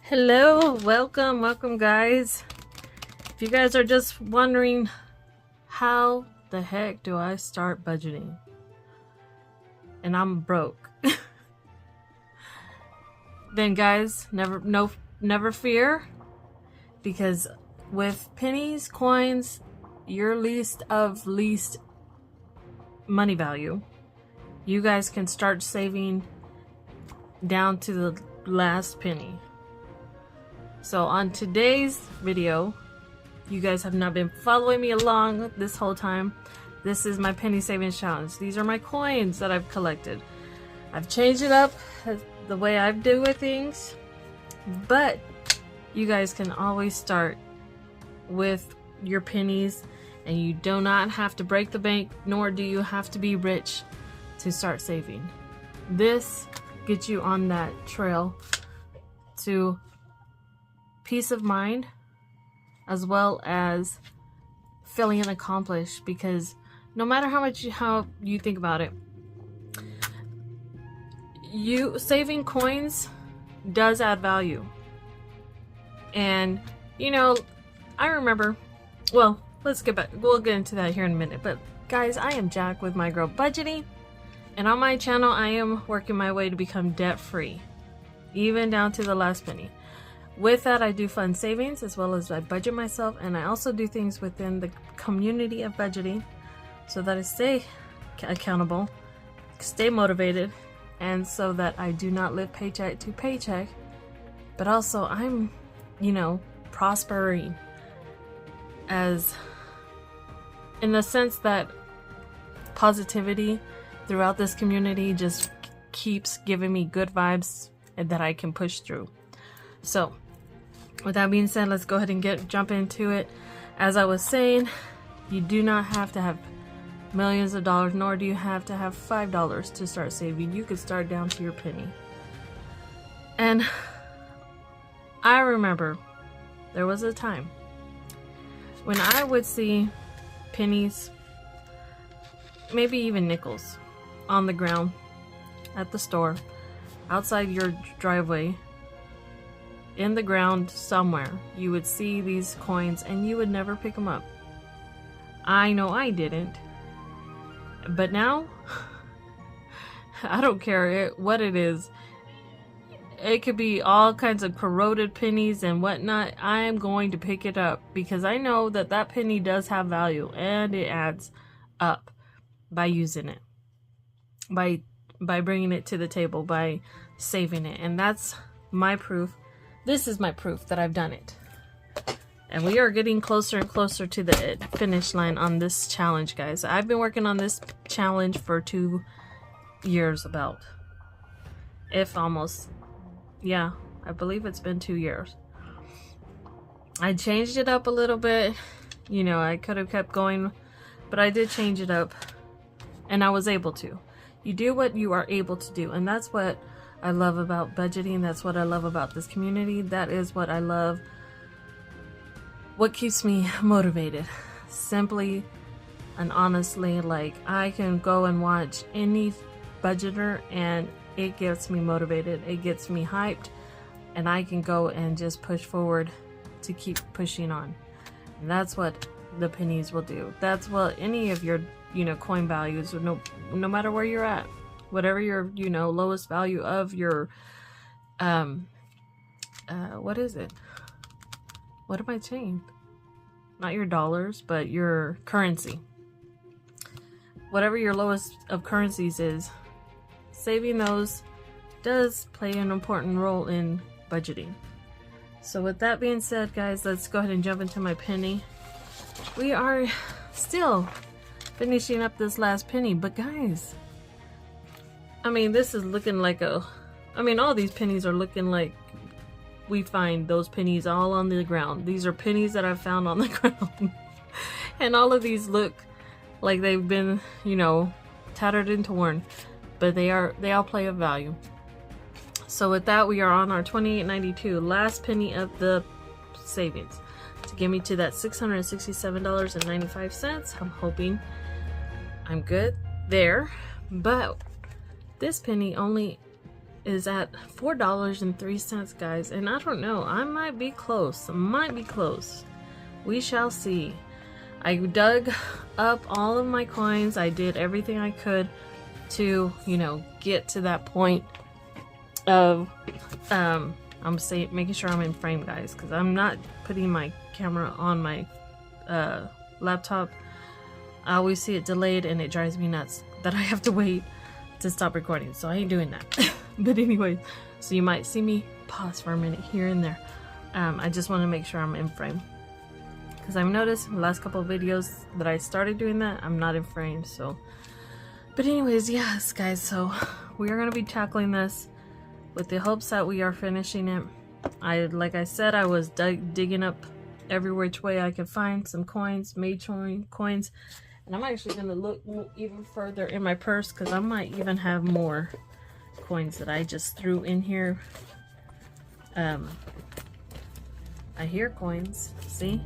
Hello, welcome guys. If you guys are just wondering how the heck do I start budgeting and I'm broke, then guys, never fear, because with pennies, coins, your least money value, you guys can start saving down to the last penny. So on today's video, you guys have not been following me along this whole time. This is my penny savings challenge. These are my coins that I've collected. I've changed it up the way I do with things, but you guys can always start with your pennies, and you do not have to break the bank, nor do you have to be rich to start saving. This gets you on that trail to peace of mind, as well as feeling accomplished, because no matter how you think about it, saving coins does add value. And you know, I remember, well, we'll get into that here in a minute, but guys, I am Jack with My Girl Budgeting, and on my channel I am working my way to become debt free, even down to the last penny. With that, I do fund savings, as well as I budget myself, and I also do things within the community of budgeting so that I stay accountable, stay motivated, and so that I do not live paycheck to paycheck, but also I'm, prospering, as in the sense that positivity throughout this community just keeps giving me good vibes and that I can push through. So with that being said, let's go ahead and jump into it. As I was saying, you do not have to have millions of dollars, nor do you have to have $5 to start saving. You could start down to your penny. And I remember there was a time when I would see pennies, maybe even nickels, on the ground at the store, outside your driveway, in the ground somewhere. You would see these coins and you would never pick them up. I know I didn't, but now I don't care what it is. It could be all kinds of corroded pennies and whatnot. I am going to pick it up, because I know that that penny does have value, and it adds up by using it, by bringing it to the table, by saving it. And that's my proof. This is my proof that I've done it. And we are getting closer and closer to the finish line on this challenge, guys. I've been working on this challenge for 2 years about. Yeah, I believe it's been 2 years. I changed it up a little bit. I could have kept going, but I did change it up, and I was able to. You do what you are able to do, and that's what I love about budgeting. That's what I love about this community. That is what I love. What keeps me motivated, simply and honestly, like, I can go and watch any budgeter and it gets me motivated. It gets me hyped, and I can go and just push forward to keep pushing on. And that's what the pennies will do. That's what any of your, coin values, no matter where you're at, whatever your, lowest value of your, what is it? What am I saying? Not your dollars, but your currency. Whatever your lowest of currencies is, saving those does play an important role in budgeting. So with that being said, guys, let's go ahead and jump into my penny. We are still finishing up this last penny, but guys, this is looking like all these pennies are looking like we find those pennies all on the ground. These are pennies that I found on the ground. And all of these look like they've been, tattered and torn, but they all play a value. So with that, we are on our $28.92, last penny of the savings, to get me to that $667.95. I'm hoping I'm good there, but this penny only is at $4.03, guys, and I don't know, I might be close. We shall see. I dug up all of my coins. I did everything I could to, you know, get to that point of I'm making sure I'm in frame, guys, because I'm not putting my camera on my laptop. I always see it delayed and it drives me nuts that I have to wait to stop recording, so I ain't doing that. But anyway, so you might see me pause for a minute here and there. I just want to make sure I'm in frame, because I've noticed in the last couple of videos that I started doing that, I'm not in frame. So, but anyways, yes guys, so we are going to be tackling this with the hopes that we are finishing it. Like I said, I was digging up every which way I could find some coins, mage coins, and I'm actually going to look even further in my purse, because I might even have more coins that I just threw in here. I hear coins. See?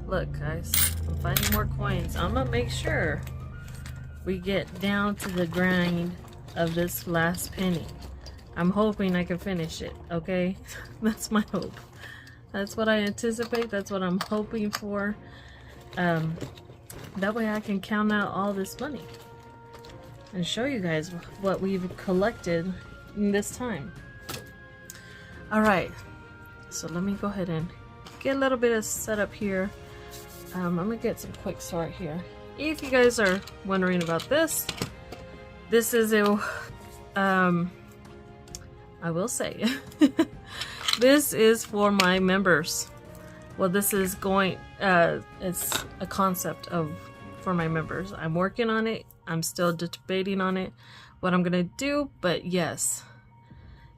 Look, guys, I'm finding more coins. I'm gonna make sure we get down to the grind of this last penny. I'm hoping I can finish it, okay? That's my hope. That's what I anticipate. That's what I'm hoping for. That way I can count out all this money and show you guys what we've collected in this time. Alright, so let me go ahead and get a little bit of setup here. I'm gonna get some quick sort here. If you guys are wondering about this, this is a I will say this is for my members. Well, this is going it's a concept for my members. I'm working on it. I'm still debating on it, what I'm gonna do. But yes,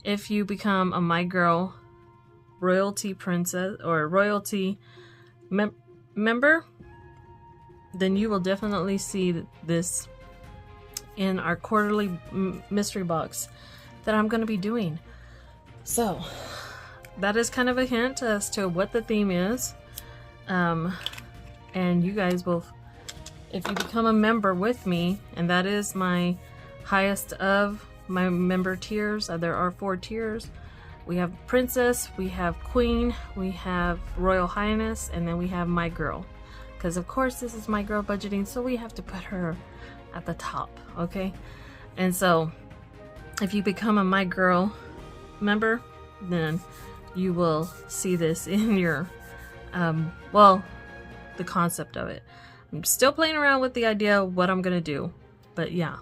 if you become a My Girl royalty princess or royalty member, then you will definitely see this in our quarterly mystery box that I'm going to be doing. So that is kind of a hint as to what the theme is, and you guys will, if you become a member with me, and that is my highest of my member tiers. There are 4 tiers. We have Princess, we have Queen, we have Royal Highness, and then we have My Girl. Because of course this is My Girl budgeting, so we have to put her at the top, okay? And so if you become a My Girl member, then you will see this in your, well, the concept of it. I'm still playing around with the idea of what I'm gonna do, but yeah,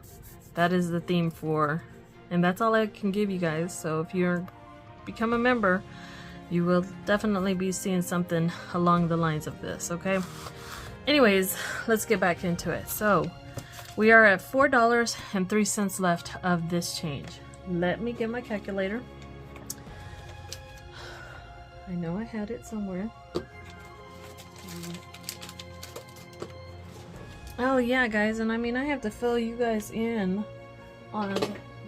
that is the theme for, and that's all I can give you guys. So if you're become a member, you will definitely be seeing something along the lines of this, okay? Anyways, let's get back into it. So we are at $4.03 left of this change. Let me get my calculator. I know I had it somewhere. Oh yeah, guys, and I mean, I have to fill you guys in on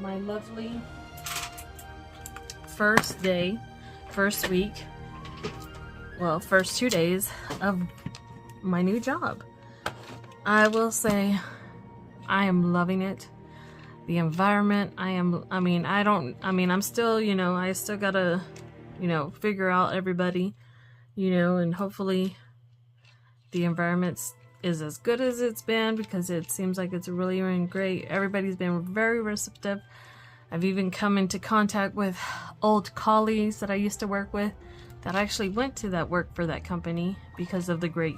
my lovely first week, well, first 2 days of my new job. I will say I am loving it. The environment, I'm still, you know, I still gotta, you know, figure out everybody, you know, and hopefully the environment is as good as it's been, because it seems like it's really been great. Everybody's been very receptive. I've even come into contact with old colleagues that I used to work with that actually went to that work for that company because of the great,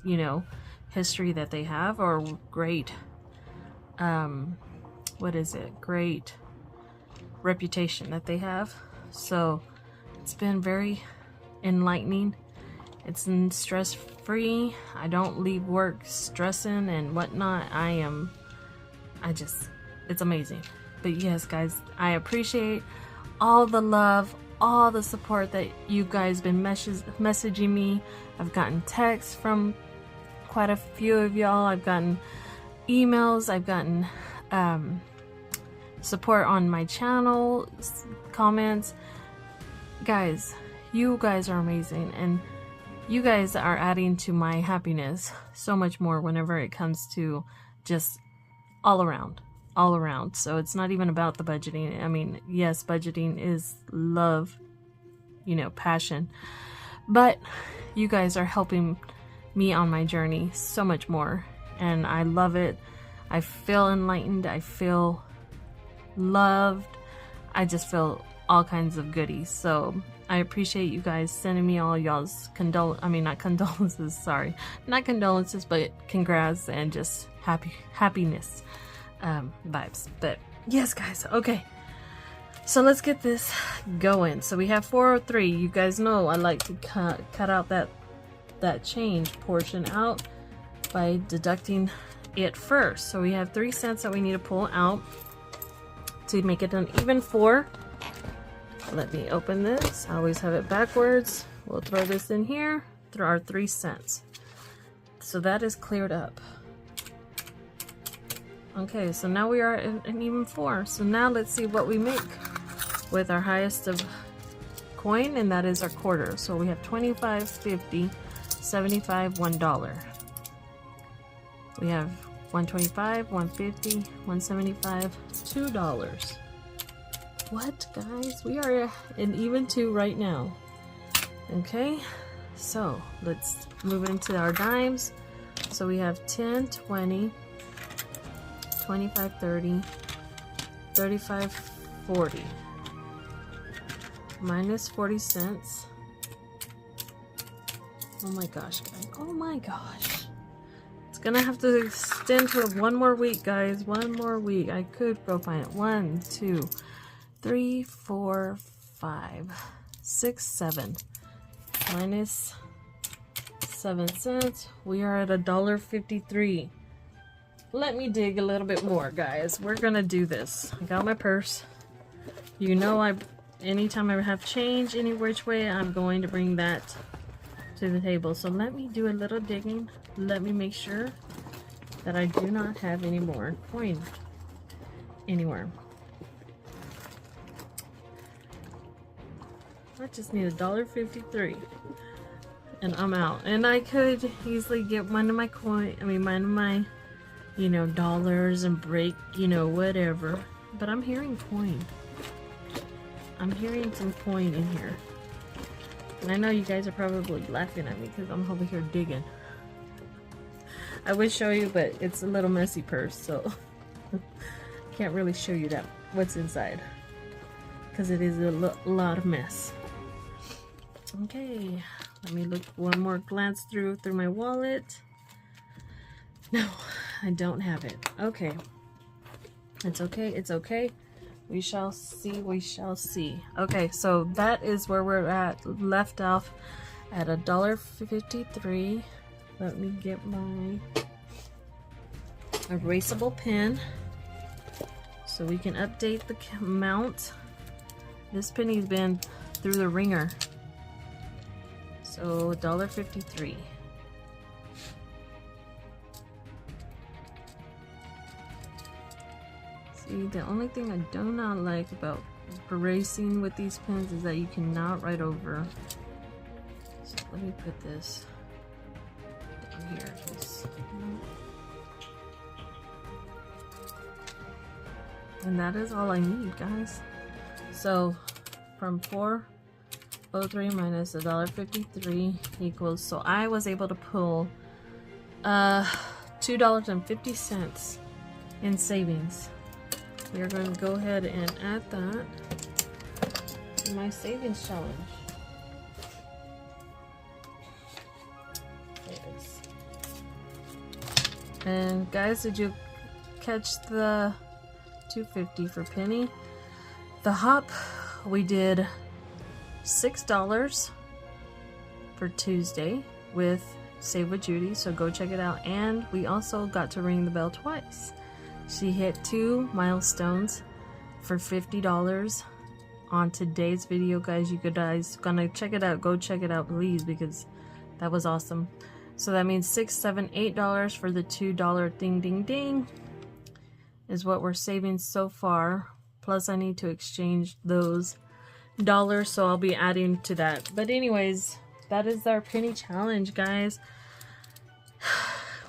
you know, history that they have, or great, great reputation that they have. So it's been very enlightening. It's stress-free. I don't leave work stressing and whatnot. It's amazing. But yes, guys, I appreciate all the love, all the support that you guys been messaging me. I've gotten texts from quite a few of y'all. I've gotten emails. I've gotten support on my channel, comments. Guys, you guys are amazing, and you guys are adding to my happiness so much more whenever it comes to just all around. all around. So it's not even about the budgeting. I mean, yes, budgeting is love, you know, passion, but you guys are helping me on my journey so much more, and I love it. I feel enlightened, I feel loved, I just feel all kinds of goodies. So I appreciate you guys sending me all y'all's not condolences, sorry, not condolences, but congrats and just happiness vibes. But yes, guys, okay, so let's get this going. So we have 403. You guys know I like to cut out that change portion out by deducting it first. So we have 3 cents that we need to pull out to make it an even 4. Let me open this. I always have it backwards. We'll throw this in here, throw our 3 cents. So that is cleared up. Okay, so now we are at an even 4. So now let's see what we make with our highest of coin, and that is our quarter. So we have 25, 50, 75, $1. We have 125, 150, 175, $2. What, guys? We are in even 2 right now. Okay, so let's move into our dimes. So we have 10, 20, 25, 30, 35, 40. Minus 40 cents. Oh my gosh, guys. Oh my gosh. It's gonna have to extend for one more week, guys. One more week. I could go find it. 1, 2, 3, 4, 5, 6, 7. Minus 7 cents. We are at $1.53. Let me dig a little bit more, guys. We're gonna do this. I got my purse. You know, anytime I have change any which way, I'm going to bring that to the table. So let me do a little digging. Let me make sure that I do not have any more coin anywhere. I just need $1.53 and I'm out. And I could easily get one of my you know, dollars and break, you know, whatever. But I'm hearing coin. I'm hearing some coin in here. And I know you guys are probably laughing at me because I'm over here digging. I would show you, but it's a little messy purse, so can't really show you that what's inside because it is a lot of mess. Okay, let me look one more glance through my wallet. No, I don't have it. Okay, it's okay, it's okay. We shall see, we shall see. Okay, so that is where we're at, left off at $1.53. Let me get my erasable pen so we can update the amount. This penny's been through the ringer. So $1.53. See, the only thing I do not like about erasing with these pens is that you cannot write over. So let me put this down here. And that is all I need, guys. So from 403 minus $1.53 equals, so I was able to pull $2.50 in savings. We are going to go ahead and add that to my savings challenge. There it is. And guys, did you catch the $2.50 for penny? The hop, we did $6 for Tuesday with Save with Judy, so go check it out. And we also got to ring the bell twice. She hit 2 milestones for $50 on today's video, guys. You guys gonna check it out. Go check it out, please, because that was awesome. So that means $6, $7, $8 for the $2 ding ding ding is what we're saving so far. Plus I need to exchange those dollars, so I'll be adding to that. But anyways, that is our penny challenge, guys.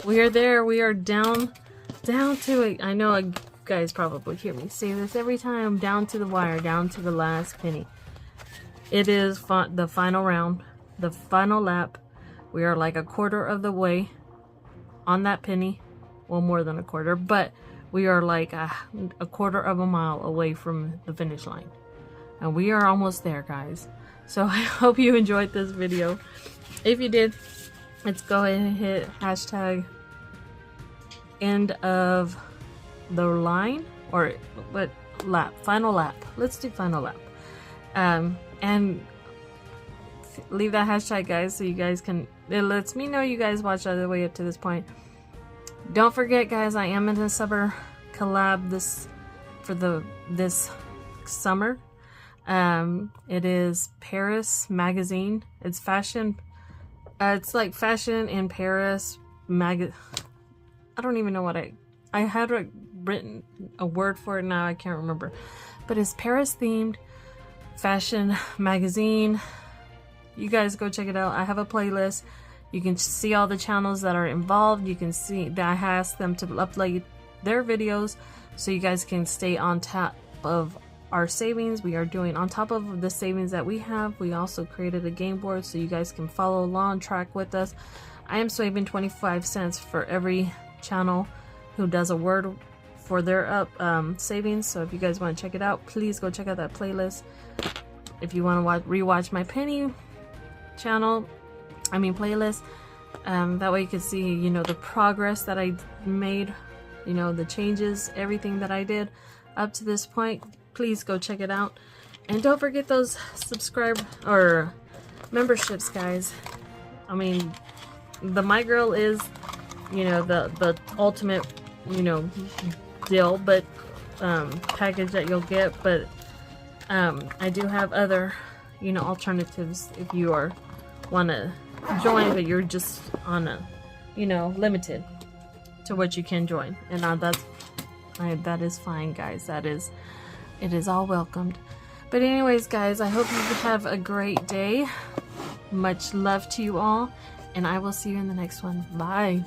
We are there. We are down to it. I know I guys probably hear me say this every time, down to the wire, down to the last penny. It is the final round, the final lap. We are like a quarter of the way on that penny. Well, more than a quarter, but we are like a quarter of a mile away from the finish line. And we are almost there, guys. So I hope you enjoyed this video. If you did, let's go ahead and hit hashtag end of the line, or what lap? Final lap. Let's do final lap. And leave that hashtag, guys, so you guys can, it lets me know you guys watched all the way up to this point. Don't forget, guys, I am in a summer collab this summer. It is Paris magazine. It's fashion. It's like fashion in Paris I don't even know what I had written a word for it now. I can't remember, but it's Paris themed fashion magazine. You guys go check it out. I have a playlist. You can see all the channels that are involved. You can see that I asked them to upload their videos so you guys can stay on top of our savings. We are doing on top of the savings that we have. We also created a game board so you guys can follow along, track with us. I am saving 25 cents for every channel who does a word for their savings. So if you guys want to check it out, please go check out that playlist. If you want to rewatch my penny playlist, that way you can see, you know, the progress that I made, you know, the changes, everything that I did up to this point. Please go check it out, and don't forget those subscribe or memberships, guys. I mean, the My Girl is, you know, the ultimate, you know, deal, but package that you'll get, but I do have other, you know, alternatives if you want to join, but you're just on a, you know, limited to what you can join, and that is fine, guys. It is all welcomed. But anyways, guys, I hope you have a great day. Much love to you all, and I will see you in the next one. Bye.